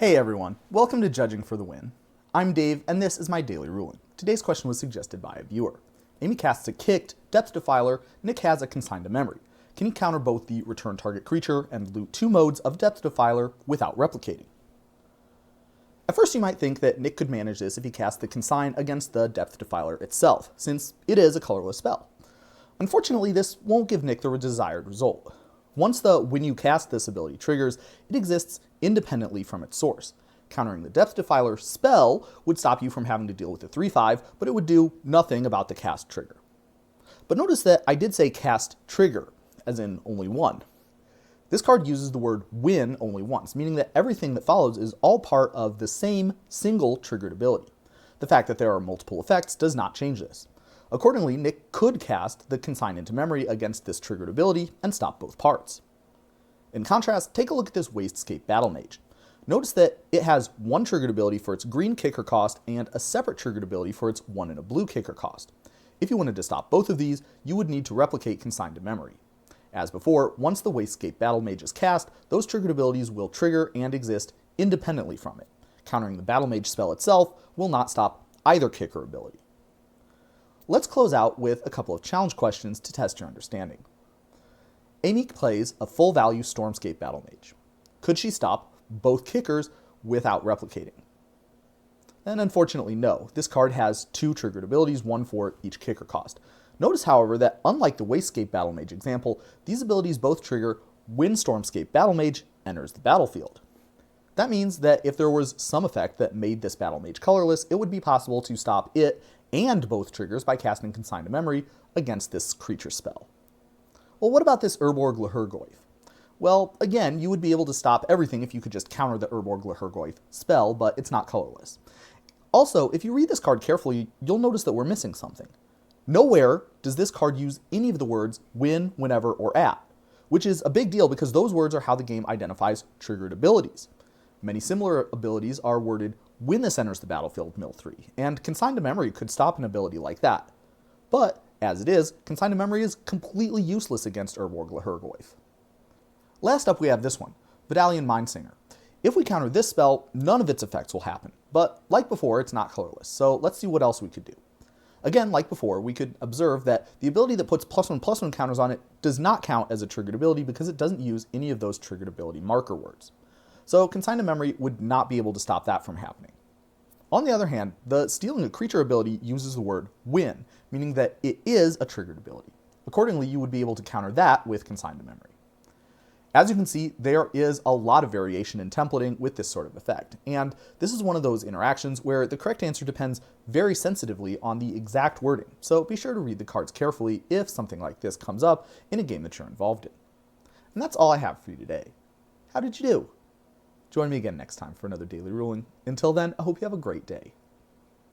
Hey everyone, welcome to Judging for the Win. I'm Dave, and this is my daily ruling. Today's question was suggested by a viewer. Amy casts a kicked depth defiler, Nick has a consigned to memory. Can he counter both the return target creature and loot two modes of depth defiler without replicating? At first you might think that Nick could manage this if he cast the consign against the depth defiler itself, since it is a colorless spell. Unfortunately, this won't give Nick the desired result. Once the when you cast this ability triggers, it exists independently from its source. Countering the Depth Defiler spell would stop you from having to deal with the 3/5, but it would do nothing about the cast trigger. But notice that I did say cast trigger, as in only one. This card uses the word win only once, meaning that everything that follows is all part of the same single triggered ability. The fact that there are multiple effects does not change this. Accordingly, Nick could cast the Consign into memory against this triggered ability and stop both parts. In contrast, take a look at this Wastegate Battle Mage. Notice that it has one triggered ability for its green kicker cost and a separate triggered ability for its one and a blue kicker cost. If you wanted to stop both of these, you would need to replicate Consign to memory. As before, once the Wastegate Battle Mage is cast, those triggered abilities will trigger and exist independently from it. Countering the Battle Mage spell itself will not stop either kicker ability. Let's close out with a couple of challenge questions to test your understanding. Amy plays a full value Stormscape Battle Mage. Could she stop both kickers without replicating? And unfortunately, no. This card has two triggered abilities, one for each kicker cost. Notice, however, that unlike the Wastegate Battle Mage example, these abilities both trigger when Stormscape Battle Mage enters the battlefield. That means that if there was some effect that made this Battle Mage colorless, it would be possible to stop it and both triggers by casting Consign to memory against this creature spell. Well, what about this Urborg Lahergoyf? Well, again, you would be able to stop everything if you could just counter the Urborg Lahergoyf spell, but it's not colorless. Also, if you read this card carefully, you'll notice that we're missing something. Nowhere does this card use any of the words when, whenever, or at, which is a big deal because those words are how the game identifies triggered abilities. Many similar abilities are worded when this enters the battlefield mill 3, and Consign to memory could stop an ability like that. But, as it is, Consign to memory is completely useless against Urborg Lahergoyf. Last up we have this one, Vidalian Mindsinger. If we counter this spell, none of its effects will happen, but like before, it's not colorless, so let's see what else we could do. Again, like before, we could observe that the ability that puts +1/+1 counters on it does not count as a triggered ability because it doesn't use any of those triggered ability marker words. So Consign to memory would not be able to stop that from happening. On the other hand, the stealing a creature ability uses the word when, meaning that it is a triggered ability. Accordingly, you would be able to counter that with Consign to memory. As you can see, there is a lot of variation in templating with this sort of effect, and this is one of those interactions where the correct answer depends very sensitively on the exact wording, so be sure to read the cards carefully if something like this comes up in a game that you're involved in. And that's all I have for you today. How did you do? Join me again next time for another daily ruling. Until then, I hope you have a great day.